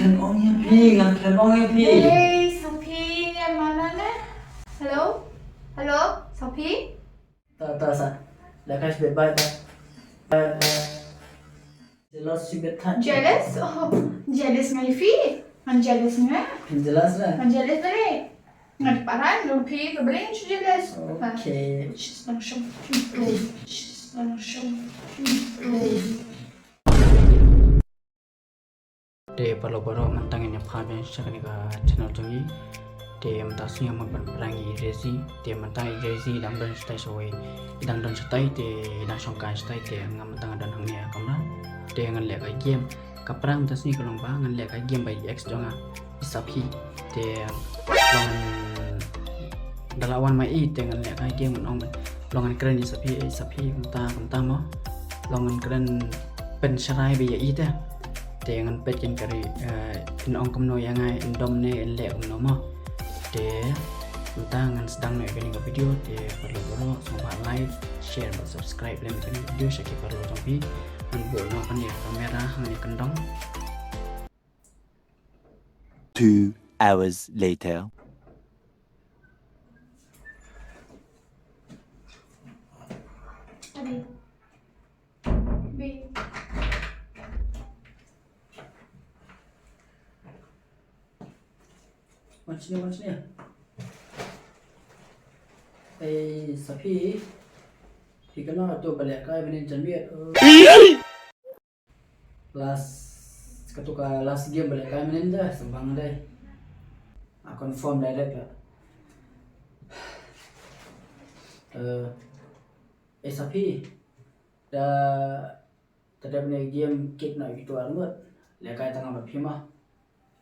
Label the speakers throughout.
Speaker 1: Ngakkan ongnya pi, ngakkan ongnya pi.
Speaker 2: Hey, saphi, yang mana ne? Hello? Hello? Saphi?
Speaker 1: Tak sa. Dah kasih bye bye. Jelas sih betul.
Speaker 2: Jealous? Oh, jealous ngai fi? Man jealous ngai?
Speaker 1: Jelas lah.
Speaker 2: Man jealous tadi? Ngai paran, lu fi, kebeli jealous.
Speaker 1: Okay.
Speaker 2: Langsung. Langsung.
Speaker 3: De baroh mentang ini paham sekali ke channel tungi de mentang sih yang memperangi Rezzy de mentang Rezzy dan don stay soi dan don stay de dan songkai stay de ngam mentang dan hangnya kamna de ngan lek game kaprang tas ni kalong ba ngan lek game by x jonga saphi de long dalawan mai de ngan lek game nong longan keren saphi mentang mo longan keren pensyarai be ya ida dengan peit yang kari in ong kumno yang ai in dom ne in le kumno mo de tangan sedang nak kini video de perlu semua like share dan subscribe dan kini video saya perlu jampi dan boleh kan ya kamera hanya kendong
Speaker 4: 2 hours later.
Speaker 2: Tadi. B.
Speaker 1: Macam ni. Saphi. Kena tu balik kai benin jambiat. Last game balik kai benin dah sembang dah. Confirm direct lah. Saphi. Dah tadi punya game kick nak gitu amat. Lek kai tengah berpima.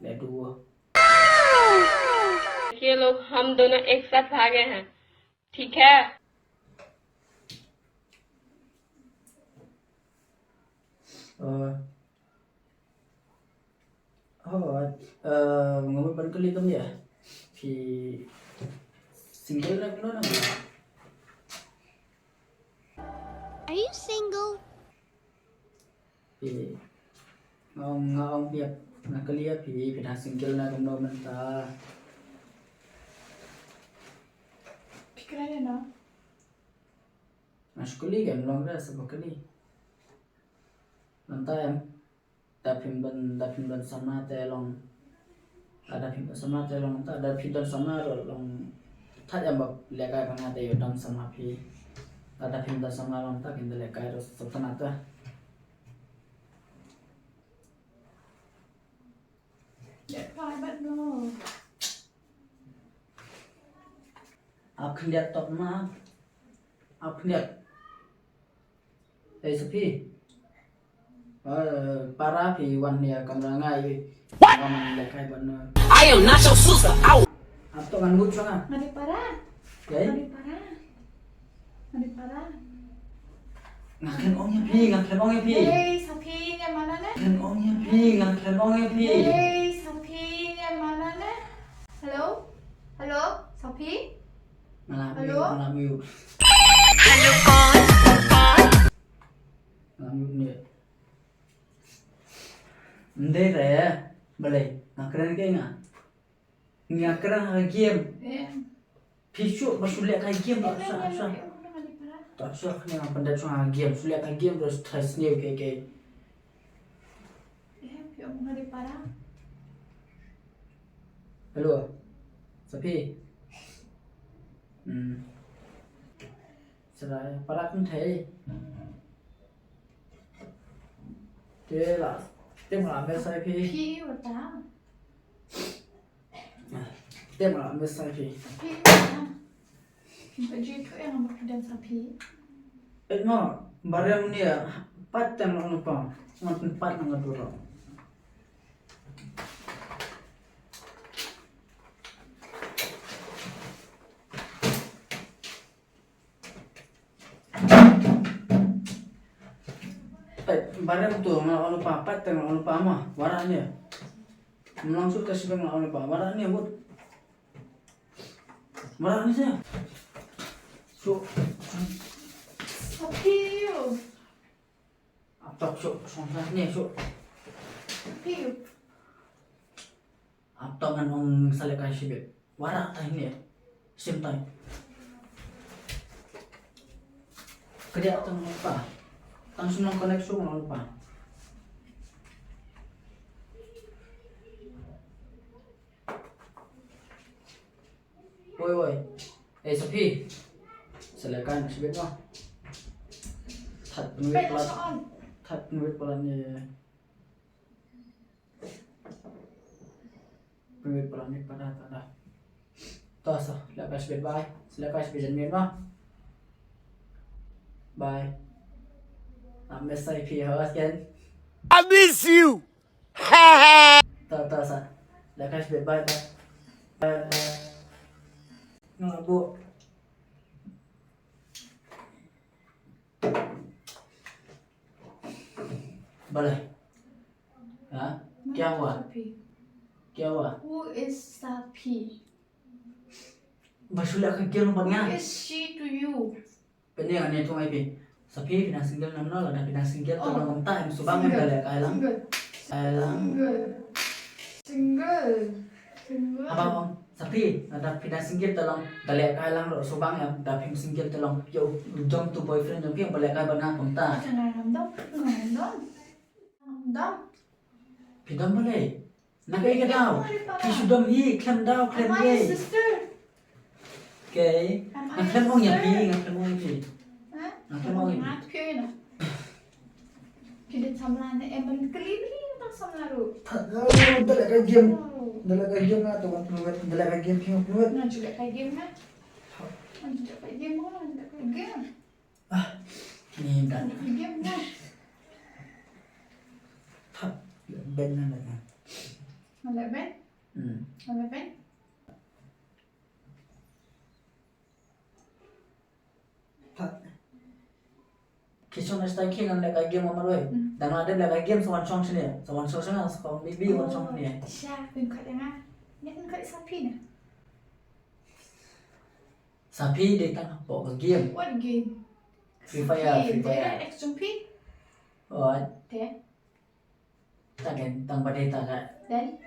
Speaker 1: Lek dua.
Speaker 5: ये लोग हम दोनों एक साथ भागे हैं ठीक है
Speaker 1: ngomong berkali kamu ya di single nak belum
Speaker 6: Are you single?
Speaker 1: di ngong biar nak kelia di pindah single nak belum mentah
Speaker 2: Pikiran na?
Speaker 1: masuk kali kan belum dah sebab kali mentah yang dapim dan sama telong ada pim sama telong tak ada pim dan sama long tak yang bab lekai pangada yodam sama pi ada pim dan sama long tak kita lekai terus setelah tu
Speaker 2: Private no.
Speaker 1: Aku lihat top mah aku lihat Saphi para pi wan ya kamera ngai kamu lekai benar
Speaker 4: I am not your sister.
Speaker 1: atau kan lucu kan
Speaker 2: Ngadi para.
Speaker 1: okay
Speaker 2: Ngadi para.
Speaker 1: ngakkan ongnya pi
Speaker 2: Hey, saphi, yang mana ne?
Speaker 1: ngakkan ongnya pi
Speaker 2: Hey, saphi, yang mana ne? Hello? Hello? Saphi?
Speaker 1: malam yuk ni ndai raya balai ngakran ke ngakran game pisu basulia kai game tak sah ni pandai cuma game sulia kai game terus stress ni ke
Speaker 2: Ngadi para.
Speaker 1: halo Saphi serai para pun thấy thế là tiếp làm với sai phi
Speaker 2: Phi wa ta.
Speaker 1: tiếp làm với sai phi
Speaker 2: Phi wa ta. Baju tu yang nak dan saphi.
Speaker 1: nó barang ni pat yang nak lupa ngat pat ngat dulu barang tu nak lupa pat yang nak lupa mah warnanya langsung kasih bang nak lupa warnanya buat warnanya saya so
Speaker 2: Saphi.
Speaker 1: apa so sampai ni so
Speaker 2: Saphi.
Speaker 1: Aptongan ong salekay shibit. Wara tayo niya. Same time. Kaya itong pa. Ang sunong connection ng pa. Oi. Eh, saphi. Salekay shibit mo. Thật nuôi
Speaker 2: Peit
Speaker 1: pala.
Speaker 2: saan?
Speaker 1: Thật nuôi pala ni. Nuôi pala ni pada. Tuh so, lekay shibit bye. Lekay shibit jan mo. Bye. I'm miss IP again.
Speaker 4: I miss you.
Speaker 1: Tuh so. Lekay shibit bye. Nggak bu. Boleh. Hah? क्या हुआ?
Speaker 2: Saphi.
Speaker 1: क्या हुआ?
Speaker 2: Who is Saphi?
Speaker 1: Basulah kaki lu
Speaker 2: Who
Speaker 1: pernah?
Speaker 2: is she to you?
Speaker 1: Pendek kan itu IP. Saphi pindah single namno lah, dah pindah single tu orang mentah yang subang yang
Speaker 2: Single.
Speaker 1: balik kailang.
Speaker 2: Single.
Speaker 1: Kailang.
Speaker 2: Single.
Speaker 1: Apa om? Saphi ada pindah single tolong balik kailang lo subang yang dah pindah single tolong. Yo, Jong tu boyfriend Jong yang balik kai benar mentah.
Speaker 2: Jangan namdam. Namdam.
Speaker 1: Pidam boleh. Nak ikat dah. Kisudam hi, klem dah, klem
Speaker 2: Am I
Speaker 1: ye.
Speaker 2: your sister?
Speaker 1: Okay.
Speaker 2: Am I
Speaker 1: Nak klem
Speaker 2: your
Speaker 1: ong ya
Speaker 2: sister?
Speaker 1: pi, nak klem ong ya pi.
Speaker 2: Hả?
Speaker 1: Nak klem ong ya pi.
Speaker 2: Ngát phía nè. Thì định xăm lan này em mình clip đi tao xăm lan rồi.
Speaker 1: Dalam kai game. Dalam kai game lah tu kan fluid. Dalam kai game ping fluid.
Speaker 2: Nó juga kayak game kan? Nó juga kayak game kan? Nó juga kayak game.
Speaker 1: Ni dah.
Speaker 2: Nó kayak game kan?
Speaker 1: Thật. Bên này là.
Speaker 2: Nó lại bên. Nó lại bên.
Speaker 1: Thật. Kisah nastai king ang lekai game amar wei. Dan ada lekai game sawan song sini. Sawan song sana sekarang bibi wan song ni.
Speaker 2: Siya, ryngkat yang ah. Ni ryngkat saphi nè.
Speaker 1: Saphi dia tak nampak ke game.
Speaker 2: What game?
Speaker 1: Free Fire, Free
Speaker 2: Thế
Speaker 1: Fire.
Speaker 2: X trong phi.
Speaker 1: Oh,
Speaker 2: Thế.
Speaker 1: tak kan tang badai tak kan.
Speaker 2: Then.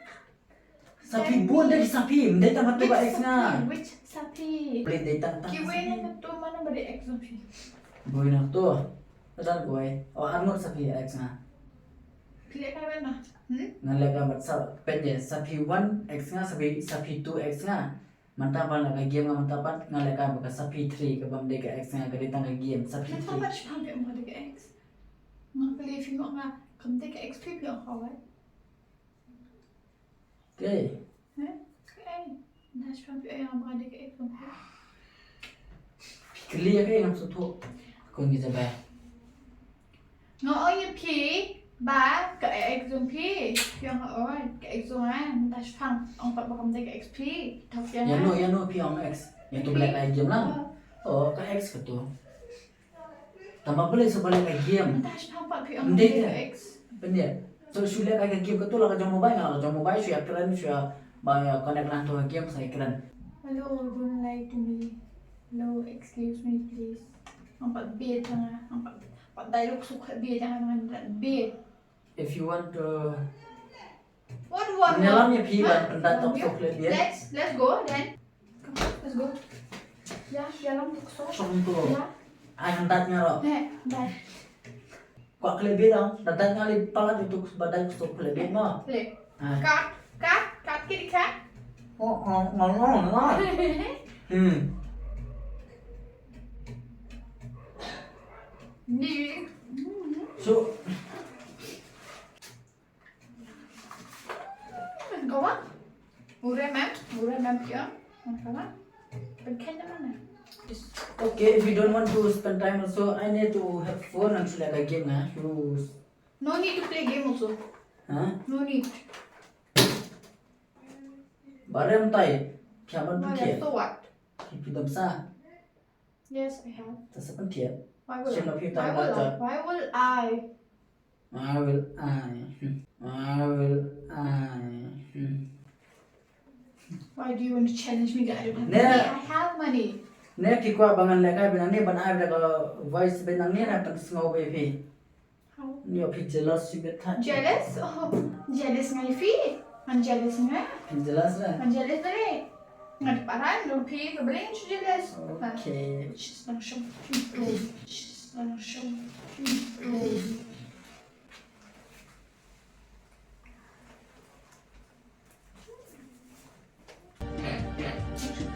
Speaker 1: Saphi buat dari Saphi. Dia tak mati ba X na.
Speaker 2: Which saphi?
Speaker 1: Beli dia tak tak.
Speaker 2: Kiba na betul mana pada X trong phi.
Speaker 1: Boy nak tu. Padahal boy. Oh, Arnold Saphi X na.
Speaker 2: Pilih kau mana?
Speaker 1: Nalaga mat sa pede Saphi 1 X na Saphi 2 X na. Mantapan nak game nga mantapan ngalaga baka Saphi 3 ke bam deka X nga ka ditang ka game Saphi
Speaker 2: Kita
Speaker 1: 3.
Speaker 2: tak macam hampir mau ada X. Nggak pilih film nggak. Kamu tak X phi yang kau kan?
Speaker 1: Okay.
Speaker 2: Okay. Dah hampir yang mau ada X trong phi.
Speaker 1: Clear ke ngam sutu. Kung kita ba.
Speaker 2: Ngồi như phi ba cái X trong phi. Yang ơi, cái X trong anh dah phang. Ông pak bakam tak X phi. Thọc yang.
Speaker 1: Yang no pi on X. Yang tu black eye game lang. Oh, ka X ke tu. Tambah boleh sebalik ka game.
Speaker 2: Dah phang pak phi ông
Speaker 1: Hindi
Speaker 2: tak
Speaker 1: ka.
Speaker 2: X.
Speaker 1: Pendia. So sulit ka game ke tu lah ka jom mobile lah. Jom mobile siya keren siya ba connect lang tu ka game saya keren.
Speaker 2: Hello, don't lie to me. Hello, excuse me please. Ông pak bed jangan. Ông pak dialog suka bed jangan dengan bed.
Speaker 1: If you want to
Speaker 2: What one?
Speaker 1: Menyelamnya pi ban pendat tok sok le dia.
Speaker 2: Let's go then. Come, let's go. Ya, jalan untuk so.
Speaker 1: Song tu.
Speaker 2: Ya.
Speaker 1: Ai hendatnya ro.
Speaker 2: Dah.
Speaker 1: Kok kelebih dong? Datang kali palat itu badan sok kelebih mah.
Speaker 2: Leh.
Speaker 1: Ah.
Speaker 2: Cut kiri cut.
Speaker 1: Oh, ngomong.
Speaker 2: Ni.
Speaker 1: So,
Speaker 2: Kau apa? Murah mem kia. Kau apa? Pergi mana?
Speaker 1: okay, if you don't want to spend time also, I need to have fun and like a game na. You,
Speaker 2: No need to play game also.
Speaker 1: huh?
Speaker 2: No need.
Speaker 1: Barem tay. Kiaman tu
Speaker 2: Why?
Speaker 1: kiat.
Speaker 2: So what?
Speaker 1: Hipidam sa.
Speaker 2: Yes, I have.
Speaker 1: Tasapan kiat.
Speaker 2: Why will
Speaker 1: Sino kita
Speaker 2: I? Why will I?
Speaker 1: I will
Speaker 2: Why do you want to challenge me that I don't have
Speaker 1: Nah.
Speaker 2: money? I have money.
Speaker 1: Ne kikwa bangan lekay binang ni ban ay daga voice binang ni na pan snow baby.
Speaker 2: How?
Speaker 1: Ni opi jealous you get touch.
Speaker 2: Jealous? Oh, jealous ngai fi. Menjelas ni.
Speaker 1: Jelas lah.
Speaker 2: Menjelas tadi. Nggak parah, lupi, khublei jelas.
Speaker 1: Okay.
Speaker 2: Langsung. Langsung.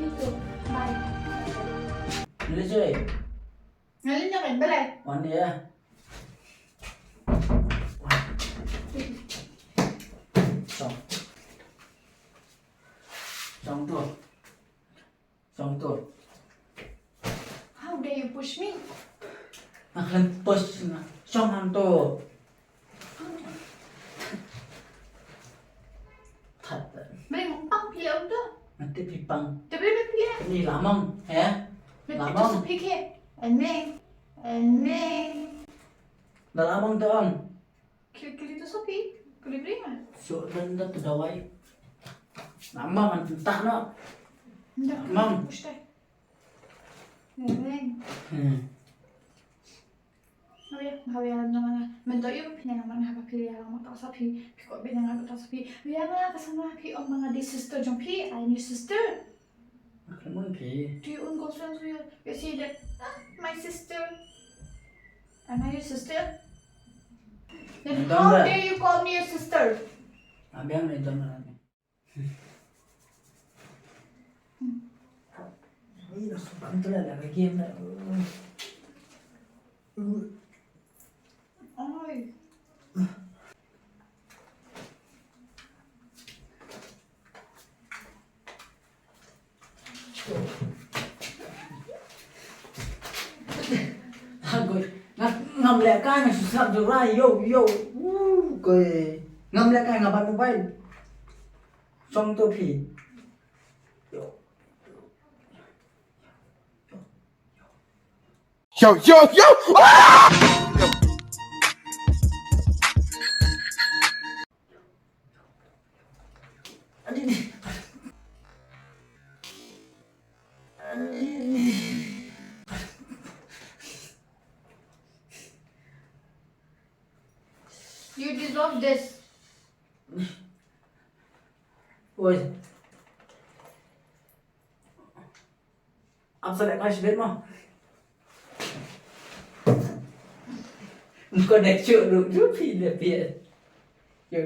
Speaker 2: Itu. Bye.
Speaker 1: Boleh cuy.
Speaker 2: Ngalin na kan, balay.
Speaker 1: One ya. Xong. Xong tu. Xong tu.
Speaker 2: How dare you push me?
Speaker 1: Akan push na. Xong han tu. Thật.
Speaker 2: Balay mo pang pilih tu.
Speaker 1: Nanti pipang.
Speaker 2: Tapi dia pilih.
Speaker 1: Ni lamang, ya?
Speaker 2: Lamang.
Speaker 1: Lamang.
Speaker 2: Itu pikir. Eneng.
Speaker 1: Dah lamang tu om.
Speaker 2: Kili tu sapi. Kili beringat.
Speaker 1: So dan dah terdawai. Lamang entah nak.
Speaker 2: Enggak.
Speaker 1: Mam.
Speaker 2: Push deh. Eneng. Habis nama mentok yuk pinang mana apa pilih yang mau tak sapi, pikir pinang apa tak sapi, biar mana kesana pi om mana di sister jom pi, I need sister.
Speaker 1: Akan pi.
Speaker 2: Do you own girlfriend to you see that my sister? Am I your sister? Then how dare you call me your sister?
Speaker 1: Abang ni jom lah ni. Ini dah suka tu lah dah game dah.
Speaker 2: Oi.
Speaker 1: Rồi ngầm lẹ cái này sắp được ra yo cười ngầm lẹ cái ngầm bạn mobile xong tôi phì
Speaker 4: Yo, yo, yo!
Speaker 1: đi đi
Speaker 2: You deserve this.
Speaker 1: ôi ông sao lại quay biết mà có đẹp chữa được chút thì đẹp biệt kiểu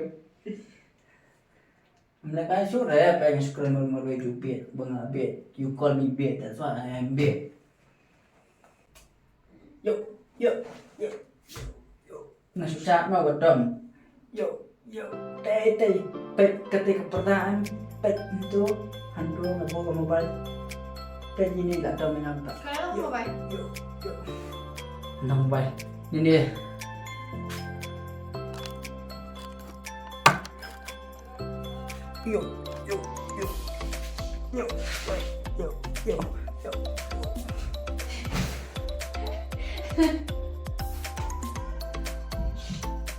Speaker 1: lại cái chút đấy phải scroll một way to biệt bằng là biệt you call me biệt that's why I am biệt yo yo yo yo nah susah mau betom yo yo teh pet ketika pertanyaan pet itu hantu ngebawa mobile pet ini gak tahu mengapa
Speaker 2: Sekarang mau baik.
Speaker 1: yo yo tentang mobile ini dia yo yo yo yo yo yo yo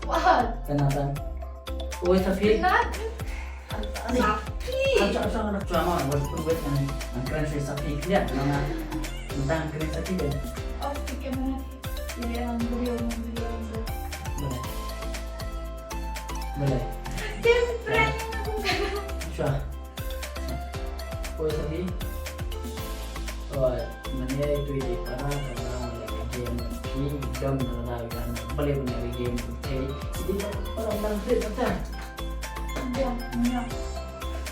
Speaker 2: What?
Speaker 1: kenapa ôi saphi
Speaker 2: Not
Speaker 1: Ani,
Speaker 2: sapi.
Speaker 1: Asal anak drama, walaupun buat yang keren saya sapi lihat nama tentang keren sapi kan,
Speaker 2: Oh, pikir mana? Ini yang beliau.
Speaker 1: boleh, boleh,
Speaker 2: Dia prank aku.
Speaker 1: sure, oh sapi, oh mana itu di para game ini jam kan, boleh punya game jadi orang fit betul.
Speaker 2: Biang, minyak.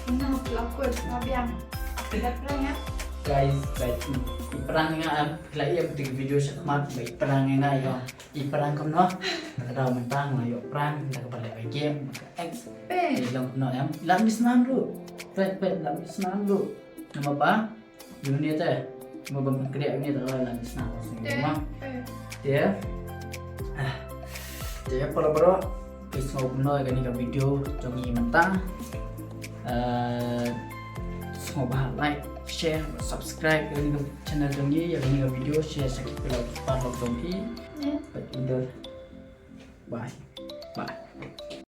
Speaker 2: Minyak pelakon, biang. Aplikasi prank ya.
Speaker 1: Guys, perang nga lagi yang penting video sa kamat baik perang nga yo iperang kom no kalau mentang yo perang kita kepada game X lang no em lang senang dulu pet lang senang dulu nama apa unit mau bang kerja unit atau lang senang memang dia dia baro please ngobrol no gani ka video jongi mentang semoga like share, subscribe ke channel Jong ya ini video share sakit kalau paralok Jong bye bye.